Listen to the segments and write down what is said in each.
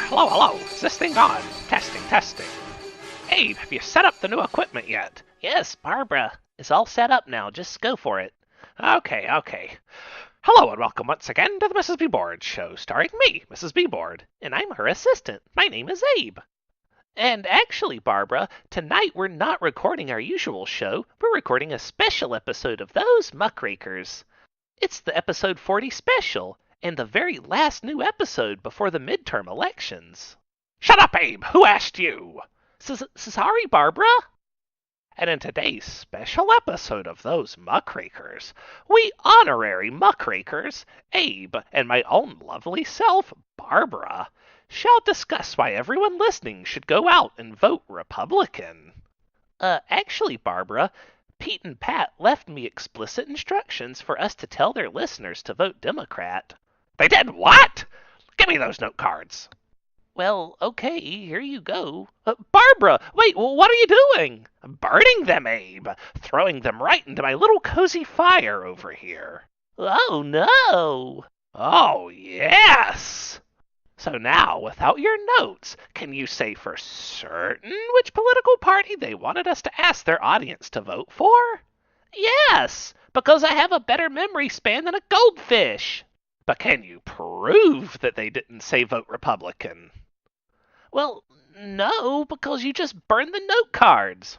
Hello. Is this thing on? Testing. Abe, have you set up the new equipment yet? Yes, Barbara is all set up now. Just go for it. Okay. Hello and welcome once again to the Mrs. B. Board Show, starring me, Mrs. B. Board. And I'm her assistant. My name is Abe. And actually, Barbara, tonight we're not recording our usual show. We're recording a special episode of those Muckrakers. It's the episode 40 special, and the very last new episode before the midterm elections. Shut up, Abe! Who asked you? Sorry, Barbara. And in today's special episode of those Muckrakers, we honorary Muckrakers, Abe and my own lovely self, Barbara, shall discuss why everyone listening should go out and vote Republican. Actually, Barbara, Pete and Pat left me explicit instructions for us to tell their listeners to vote Democrat. They did what? Give me those note cards. Well, okay, here you go. Barbara, wait, what are you doing? Burning them, Abe. Throwing them right into my little cozy fire over here. Oh, no. Oh, yes. So now, without your notes, can you say for certain which political party they wanted us to ask their audience to vote for? Yes, because I have a better memory span than a goldfish. But can you prove that they didn't say vote Republican? Well, no, because you just burned the note cards.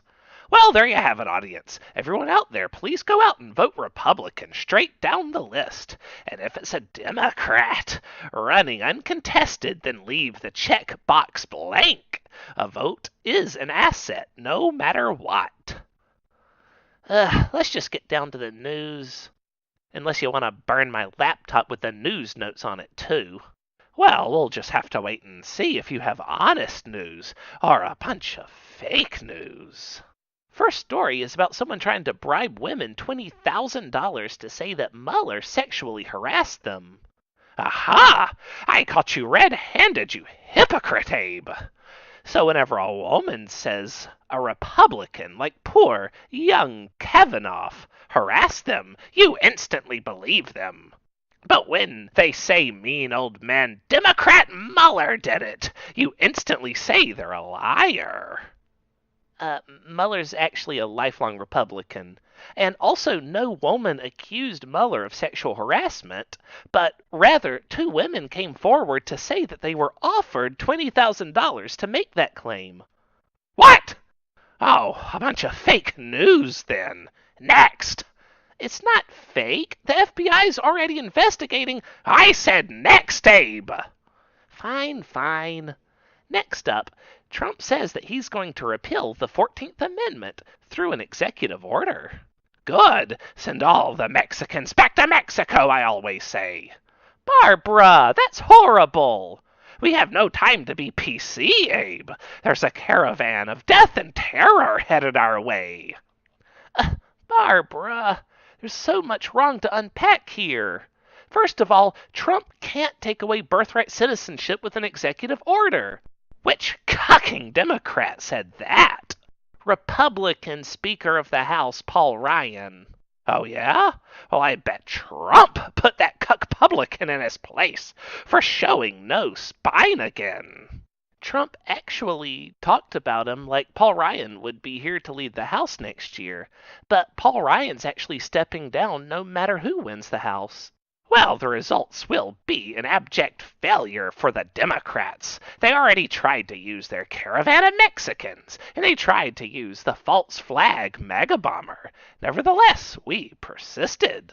Well, there you have it, audience. Everyone out there, please go out and vote Republican straight down the list. And if it's a Democrat running uncontested, then leave the check box blank. A vote is an asset, no matter what. Let's just get down to the news. Unless you want to burn my laptop with the news notes on it, too. Well, we'll just have to wait and see if you have honest news or a bunch of fake news. First story is about someone trying to bribe women $20,000 to say that Mueller sexually harassed them. Aha! I caught you red-handed, you hypocrite, Abe. So whenever a woman says a Republican, like poor, young Kavanaugh, harassed them, you instantly believe them. But when they say mean old man Democrat Mueller did it, you instantly say they're a liar. Mueller's actually a lifelong Republican. And also no woman accused Mueller of sexual harassment, but rather 2 women came forward to say that they were offered $20,000 to make that claim. What? Oh, a bunch of fake news then. Next. It's not fake. The FBI's already investigating. I said next, Abe. Fine. Next up, Trump says that he's going to repeal the 14th Amendment through an executive order. Good. Send all the Mexicans back to Mexico, I always say. Barbara, that's horrible. We have no time to be PC, Abe. There's a caravan of death and terror headed our way. Barbara, there's so much wrong to unpack here. First of all, Trump can't take away birthright citizenship with an executive order. Which cucking Democrat said that? Republican Speaker of the House Paul Ryan. Oh, yeah? Well, I bet Trump put that cuck publican in his place for showing no spine again. Trump actually talked about him like Paul Ryan would be here to lead the House next year, but Paul Ryan's actually stepping down no matter who wins the House. Well, the results will be an abject failure for the Democrats. They already tried to use their caravan of Mexicans, and they tried to use the false flag MAGA bomber. Nevertheless, we persisted.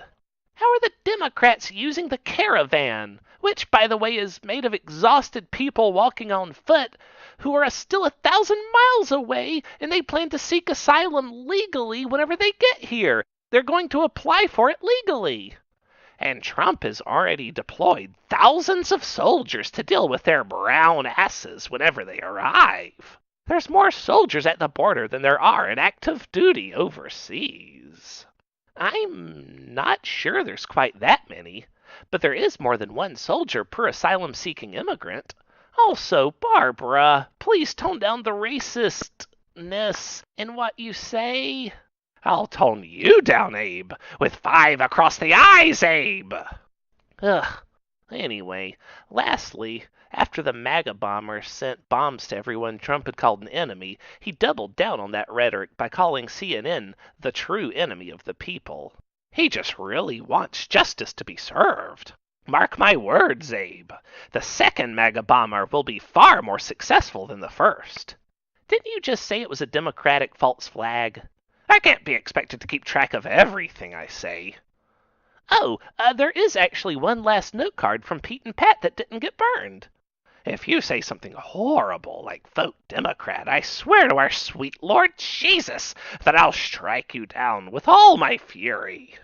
How are the Democrats using the caravan, which, by the way, is made of exhausted people walking on foot who are still 1,000 miles away, and they plan to seek asylum legally whenever they get here? They're going to apply for it legally. And Trump has already deployed thousands of soldiers to deal with their brown asses whenever they arrive. There's more soldiers at the border than there are in active duty overseas. I'm not sure there's quite that many, but there is more than 1 soldier per asylum-seeking immigrant. Also, Barbara, please tone down the racistness in what you say. I'll tone you down, Abe, with 5 across the eyes, Abe. Ugh. Anyway, lastly, after the MAGA bomber sent bombs to everyone Trump had called an enemy, he doubled down on that rhetoric by calling CNN the true enemy of the people. He just really wants justice to be served. Mark my words, Abe. The second MAGA bomber will be far more successful than the first. Didn't you just say it was a Democratic false flag? I can't be expected to keep track of everything I say. Oh, there is actually one last note card from Pete and Pat that didn't get burned. If you say something horrible like vote Democrat, I swear to our sweet Lord Jesus that I'll strike you down with all my fury.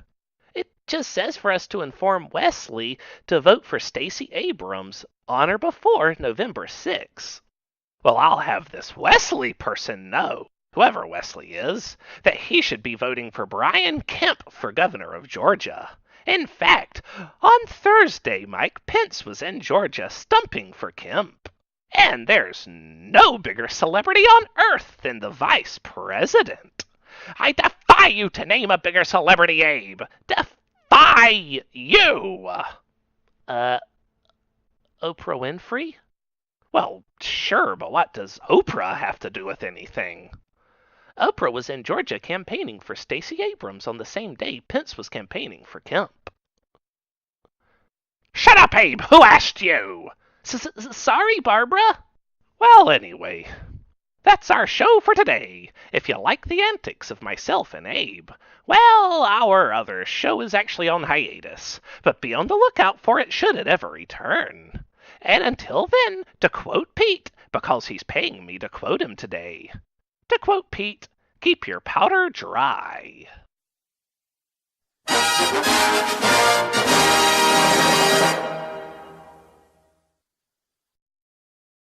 It just says for us to inform Wesley to vote for Stacey Abrams on or before November 6th. Well, I'll have this Wesley person know, whoever Wesley is, that he should be voting for Brian Kemp for governor of Georgia. In fact, on Thursday, Mike Pence was in Georgia stumping for Kemp. And there's no bigger celebrity on earth than the vice president. I defy you to name a bigger celebrity, Abe. Defy you! Oprah Winfrey? Well, sure, but what does Oprah have to do with anything? Oprah was in Georgia campaigning for Stacey Abrams on the same day Pence was campaigning for Kemp. Shut up, Abe! Who asked you? Sorry, Barbara. Well, anyway, that's our show for today. If you like the antics of myself and Abe, well, our other show is actually on hiatus, but be on the lookout for it should it ever return. And until then, to quote Pete, because he's paying me to quote him today, to quote Pete, keep your powder dry.